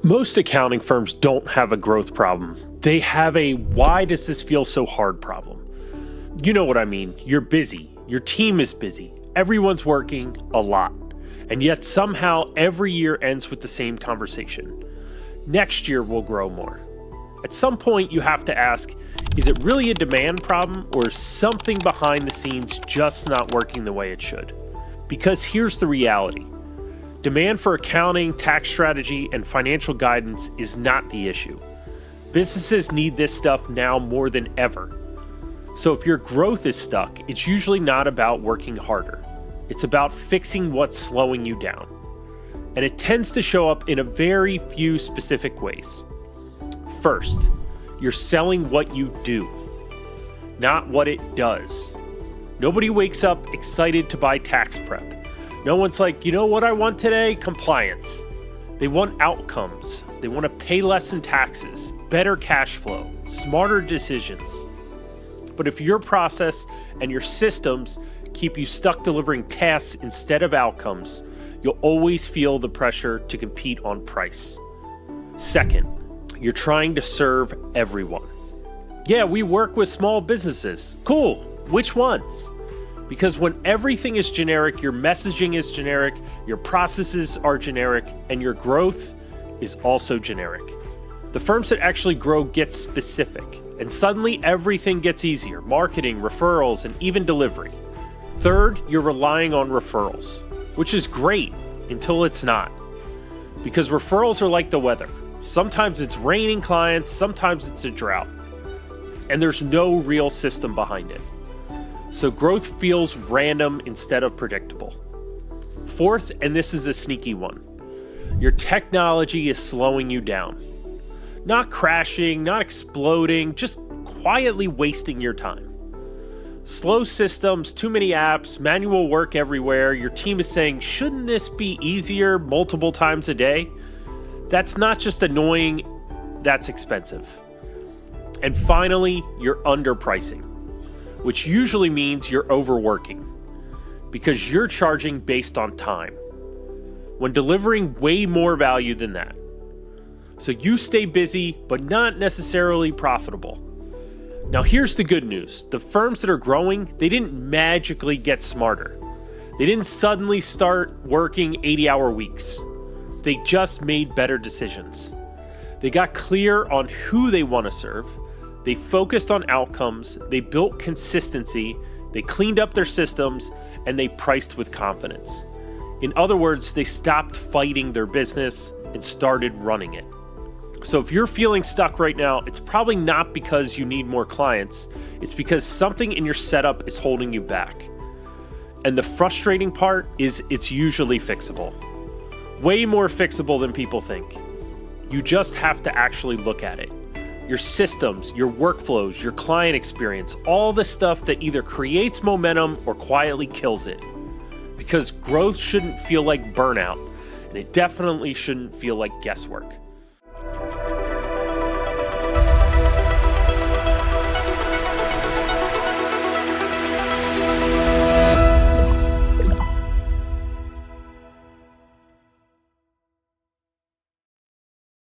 Most accounting firms don't have a growth problem. They have a why does this feel so hard problem. You know what I mean. You're busy. Your team is busy. Everyone's working a lot. And yet somehow every year ends with the same conversation. Next year we'll grow more. At some point you have to ask, is it really a demand problem or is something behind the scenes just not working the way it should? Because here's the reality. Demand for accounting, tax strategy, and financial guidance is not the issue. Businesses need this stuff now more than ever. So if your growth is stuck, it's usually not about working harder. It's about fixing what's slowing you down. And it tends to show up in a very few specific ways. First, you're selling what you do, not what it does. Nobody wakes up excited to buy tax prep. No one's like, you know what I want today? Compliance. They want outcomes. They want to pay less in taxes, better cash flow, smarter decisions. But if your process and your systems keep you stuck delivering tasks instead of outcomes, you'll always feel the pressure to compete on price. Second, you're trying to serve everyone. Yeah, we work with small businesses. Cool. Which ones? Because when everything is generic, your messaging is generic, your processes are generic, and your growth is also generic. The firms that actually grow get specific, and suddenly everything gets easier: marketing, referrals, and even delivery. Third, you're relying on referrals, which is great until it's not. Because referrals are like the weather. Sometimes it's raining clients, sometimes it's a drought. And there's no real system behind it. So growth feels random instead of predictable. Fourth, and this is a sneaky one, your technology is slowing you down. Not crashing, not exploding, just quietly wasting your time. Slow systems, too many apps, manual work everywhere. Your team is saying, shouldn't this be easier multiple times a day? That's not just annoying, that's expensive. And finally, you're underpricing, which usually means you're overworking because you're charging based on time when delivering way more value than that. So you stay busy, but not necessarily profitable. Now here's the good news. The firms that are growing, they didn't magically get smarter. They didn't suddenly start working 80-hour weeks. They just made better decisions. They got clear on who they want to serve. They focused on outcomes, they built consistency, they cleaned up their systems, and they priced with confidence. In other words, they stopped fighting their business and started running it. So if you're feeling stuck right now, it's probably not because you need more clients, it's because something in your setup is holding you back. And the frustrating part is it's usually fixable. Way more fixable than people think. You just have to actually look at it. Your systems, your workflows, your client experience, all the stuff that either creates momentum or quietly kills it. Because growth shouldn't feel like burnout, and it definitely shouldn't feel like guesswork.